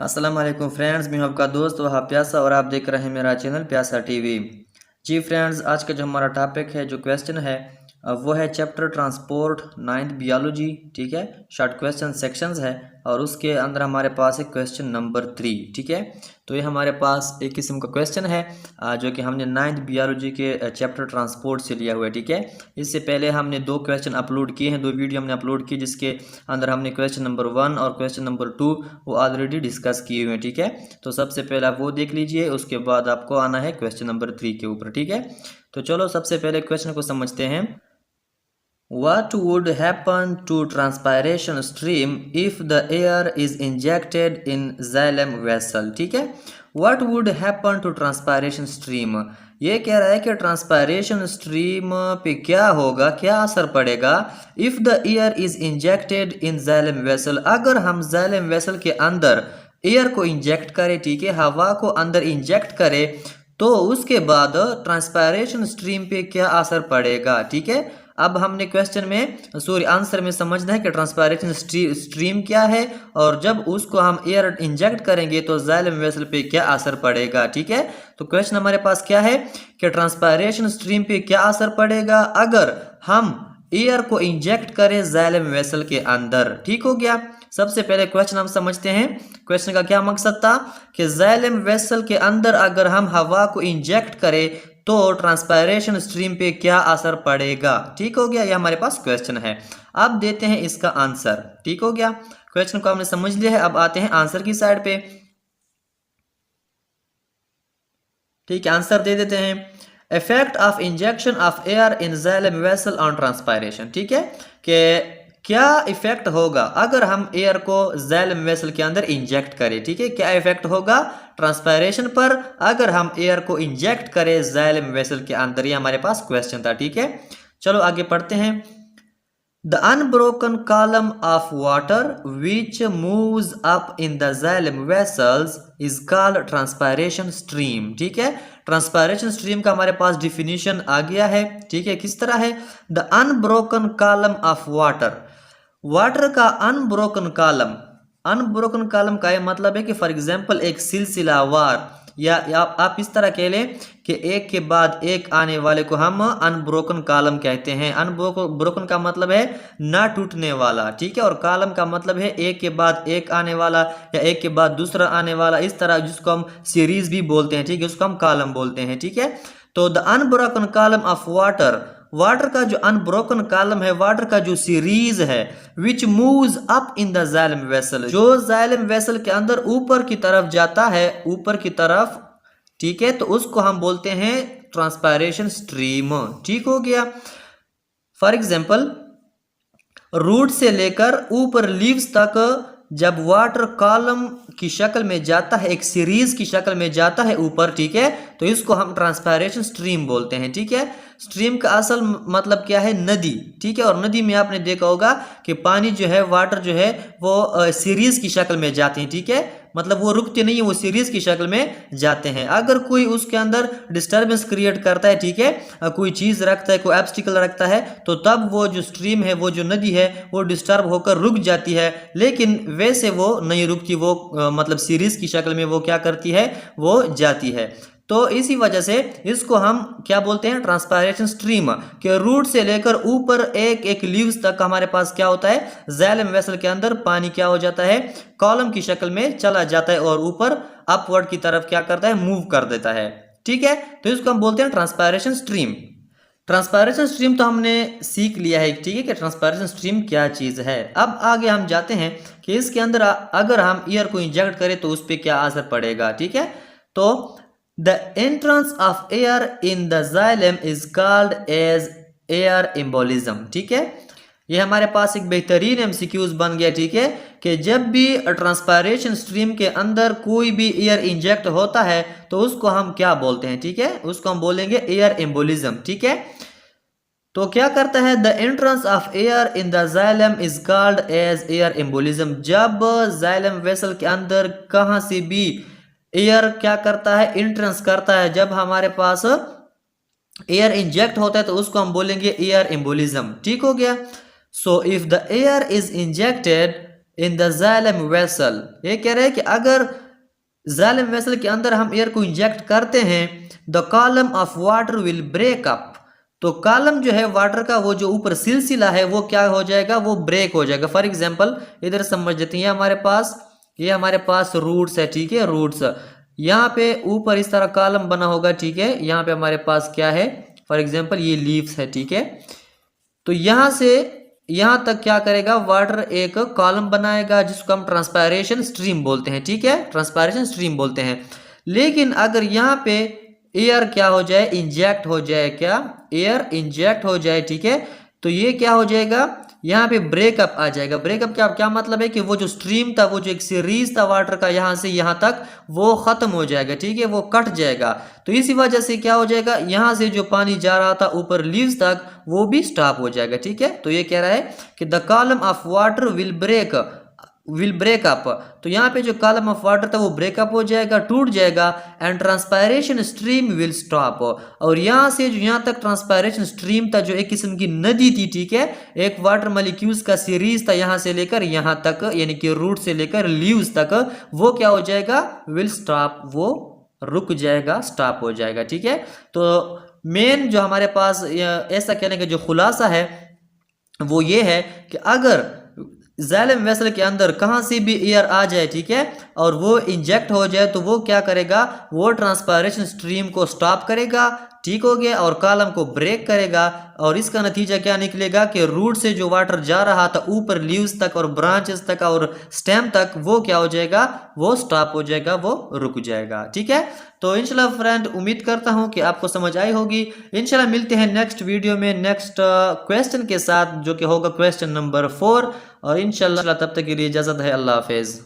अस्सलाम वालेकुम फ्रेंड्स, मैं हूं आपका दोस्त वहाब प्यासा और आप देख रहे हैं मेरा चैनल प्यासा टीवी। जी फ्रेंड्स, आज का जो हमारा टॉपिक है, जो क्वेश्चन है वो है चैप्टर ट्रांसपोर्ट 9th बियोलॉजी। ठीक है, शॉर्ट क्वेश्चन सेक्शंस है और उसके अंदर हमारे पास है क्वेश्चन नंबर 3। ठीक है, तो ये हमारे पास एक किस्म का क्वेश्चन है जो कि हमने 9th बियोलॉजी के चैप्टर ट्रांसपोर्ट से लिया हुआ है। ठीक है, इससे पहले हमने 2 क्वेश्चन अपलोड किए हैं, 2 वीडियो हमने अपलोड की, जिसके अंदर हमने क्वेश्चन नंबर 1 और क्वेश्चन नंबर 2 वो ऑलरेडी डिस्कस किए हुए हैं। ठीक है, तो सबसे पहले आप वो देख लीजिए, उसके बाद आपको आना है क्वेश्चन नंबर 3 के ऊपर। ठीक है, तो चलो सबसे पहले क्वेश्चन को समझते हैं। What would happen to transpiration stream if the air is injected in xylem vessel? ठीक है, What would happen to transpiration stream? ये कह रहा है कि ट्रांसपायरेशन स्ट्रीम पे क्या होगा, क्या असर पड़ेगा if the air is injected in xylem vessel, अगर हम xylem वेसल के अंदर एयर को इंजेक्ट करें। ठीक है, हवा को अंदर इंजेक्ट करें, तो उसके बाद ट्रांसपायरेशन स्ट्रीम पे क्या असर पड़ेगा। ठीक है, अब हमने क्वेश्चन में आंसर में समझना है कि ट्रांसपायरेशन स्ट्रीम क्या है और जब उसको हम एयर इंजेक्ट करेंगे तो xylem वेसल पे क्या असर पड़ेगा। ठीक है, तो क्वेश्चन हमारे पास क्या है कि ट्रांसपायरेशन स्ट्रीम पे क्या असर पड़ेगा अगर हम एयर को इंजेक्ट करें xylem वेसल के अंदर। ठीक हो गया, सबसे पहले क्वेश्चन हम समझते हैं। क्वेश्चन का क्या मकसद था कि xylem वेसल के अंदर अगर हम हवा को इंजेक्ट करें तो ट्रांसपायरेशन स्ट्रीम पे क्या असर पड़ेगा। ठीक हो गया, ये हमारे पास क्वेश्चन है। अब देते हैं इसका आंसर। ठीक हो गया, क्वेश्चन को हमने समझ लिया है, अब आते हैं आंसर की साइड पे। ठीक है, आंसर दे देते हैं। Effect of injection of air in xylem vessel on transpiration. ठीक है, कि क्या इफेक्ट होगा अगर हम एयर को xylem वेसल के अंदर इंजेक्ट करें। ठीक है, क्या इफेक्ट होगा ट्रांसपायरेशन पर अगर हम एयर को इंजेक्ट करें xylem वेसल के अंदर, ये हमारे पास क्वेश्चन था। ठीक है, चलो आगे पढ़ते हैं। The unbroken column of water which moves up in the xylem vessels is called transpiration stream। ठीक है, ट्रांसपायरेशन स्ट्रीम का हमारे पास डिफिनीशन आ गया है। ठीक है, किस तरह है? The unbroken column of water, water का अनब्रोकन कॉलम, अनब्रोकन कॉलम का यह मतलब है कि फॉर एग्जांपल एक सिलसिलावार, या आप इस तरह कह लें कि एक के बाद एक आने वाले को हम अनब्रोकन कॉलम कहते हैं। अनब्रोकन का मतलब है ना टूटने वाला। ठीक है, और कॉलम का मतलब है एक के बाद एक आने वाला या एक के बाद दूसरा आने वाला, इस तरह जिसको हम सीरीज भी बोलते हैं। ठीक है, उसको हम कॉलम बोलते हैं। ठीक है, तो the unbroken column of water, water का जो अनब्रोकन कॉलम है, वाटर का जो सीरीज है, विच moves up in the xylem vessel, जो xylem वेसल के अंदर ऊपर की तरफ जाता है, ऊपर की तरफ। ठीक है, तो उसको हम बोलते हैं ट्रांसपायरेशन स्ट्रीम। ठीक हो गया, फॉर एग्जाम्पल रूट से लेकर ऊपर लीव्स तक जब वाटर कॉलम की शक्ल में जाता है, एक सीरीज की शक्ल में जाता है ऊपर, ठीक है, तो इसको हम ट्रांसपायरेशन स्ट्रीम बोलते हैं। ठीक है, स्ट्रीम का असल मतलब क्या है? नदी। ठीक है, और नदी में आपने देखा होगा कि पानी जो है, वाटर जो है, वो सीरीज की शक्ल में जाते हैं। ठीक है, मतलब वो रुकते नहीं है, वो सीरीज की शक्ल में जाते हैं। अगर कोई उसके अंदर डिस्टर्बेंस क्रिएट करता है, ठीक है, कोई चीज रखता है, कोई ऑब्स्टिकल रखता है, तो तब वो जो स्ट्रीम है, वो जो नदी है, वो डिस्टर्ब होकर रुक जाती है। लेकिन वैसे वो नहीं रुकती, वो मतलब सीरीज की शक्ल में वो क्या करती है? वो जाती है। तो इसी वजह से इसको हम क्या बोलते हैं? Transpiration stream. के रूट से लेकर ऊपर एक एक लीव्स तक हमारे पास क्या होता है? xylem वेसल के अंदर पानी क्या हो जाता है? कॉलम की शक्ल में चला जाता है और ऊपर अपवर्ड की तरफ क्या करता है? मूव कर देता है। ठीक है, तो इसको हम बोलते हैं ट्रांसपायरेशन स्ट्रीम। ट्रांसपायरेशन स्ट्रीम तो हमने सीख लिया है, ठीक है, कि ट्रांसपायरेशन स्ट्रीम क्या चीज है। अब आगे हम जाते हैं कि इसके अंदर अगर हम एयर को इंजेक्ट करें तो उस पर क्या असर पड़ेगा। ठीक है, तो the entrance of air in the xylem is called as air embolism. ठीक है, ये हमारे पास एक बेहतरीन एमसीक्यूज बन गया। ठीक है, कि जब भी ट्रांसपायरेशन स्ट्रीम के अंदर कोई भी एयर इंजेक्ट होता है तो उसको हम क्या बोलते हैं? ठीक है, उसको हम बोलेंगे एयर एम्बोलिज्म। ठीक है, तो क्या करता है? The entrance of air in the xylem is called as air embolism. जब xylem वेसल के अंदर कहां से भी एयर क्या करता है? एंट्रेंस करता है, जब हमारे पास एयर इंजेक्ट होता है तो उसको हम बोलेंगे एयर एम्बोलिज्म। ठीक हो गया, so if the air is injected in the xylem vessel, ये कह रहे हैं कि अगर xylem वेसल के अंदर हम एयर को इंजेक्ट करते हैं, the column of water will break up, तो कॉलम जो है वाटर का वो जो ऊपर सिलसिला है वो क्या हो जाएगा, वो ब्रेक हो जाएगा। फॉर एग्जांपल इधर समझ लेते हैं, ये हमारे पास रूट्स है, ठीक है, रूट्स, यहाँ पे ऊपर इस तरह कॉलम बना होगा, ठीक है, यहाँ पे हमारे पास क्या है, फॉर एग्जांपल ये लीव्स है, ठीक है, तो यहाँ से यहाँ तक क्या करेगा, वाटर एक कॉलम बनाएगा जिसको हम ट्रांसपायरेशन स्ट्रीम बोलते हैं, ठीक है, ट्रांसपायरेशन स्ट्रीम बोलते हैं। लेकिन अगर यहाँ पे एयर क्या हो जाए, इंजेक्ट हो जाए, क्या एयर इंजेक्ट हो जाए, ठीक है, तो ये क्या हो जाएगा, यहाँ पे ब्रेकअप आ जाएगा। ब्रेकअप क्या क्या मतलब है कि वो जो स्ट्रीम था, वो जो एक सीरीज था वाटर का यहाँ से यहाँ तक, वो खत्म हो जाएगा, ठीक है, वो कट जाएगा। तो इसी वजह से क्या हो जाएगा, यहाँ से जो पानी जा रहा था ऊपर लीव्स तक वो भी स्टॉप हो जाएगा, ठीक है। तो ये कह रहा है कि the column of water will break up, तो यहाँ पे जो कॉलम ऑफ वाटर था वो ब्रेकअप हो जाएगा, टूट जाएगा, and transpiration stream will stop, और यहाँ से जो यहाँ तक ट्रांसपायरेशन स्ट्रीम था जो एक किस्म की नदी थी, ठीक है, एक वाटर मॉलिक्यूल्स का सीरीज था यहाँ से लेकर यहाँ तक, यानी कि रूट से लेकर लीव्स तक, वो क्या हो जाएगा, विल स्टॉप, वो रुक जाएगा, स्टॉप हो जाएगा, ठीक है। तो मेन जो हमारे पास ऐसा कहने का जो खुलासा है वो ये है कि अगर xylem वेसल के अंदर कहाँ से भी एयर आ जाए, ठीक है, और वो इंजेक्ट हो जाए, तो वो क्या करेगा, वो ट्रांसपायरेशन स्ट्रीम को स्टॉप करेगा, ठीक हो गया, और कॉलम को ब्रेक करेगा, और इसका नतीजा क्या निकलेगा कि रूट से जो वाटर जा रहा था ऊपर लीव्स तक और ब्रांचेस तक और स्टेम तक, वो क्या हो जाएगा, वो स्टॉप हो जाएगा, वो रुक जाएगा, ठीक है। तो इंशाल्लाह फ्रेंड, उम्मीद करता हूं कि आपको समझ आई होगी। इंशाल्लाह मिलते हैं नेक्स्ट वीडियो में नेक्स्ट क्वेश्चन के साथ, जो कि होगा क्वेश्चन नंबर 4, और इंशाल्लाह तब तक के लिए इजाज़त है, अल्लाह हाफिज़।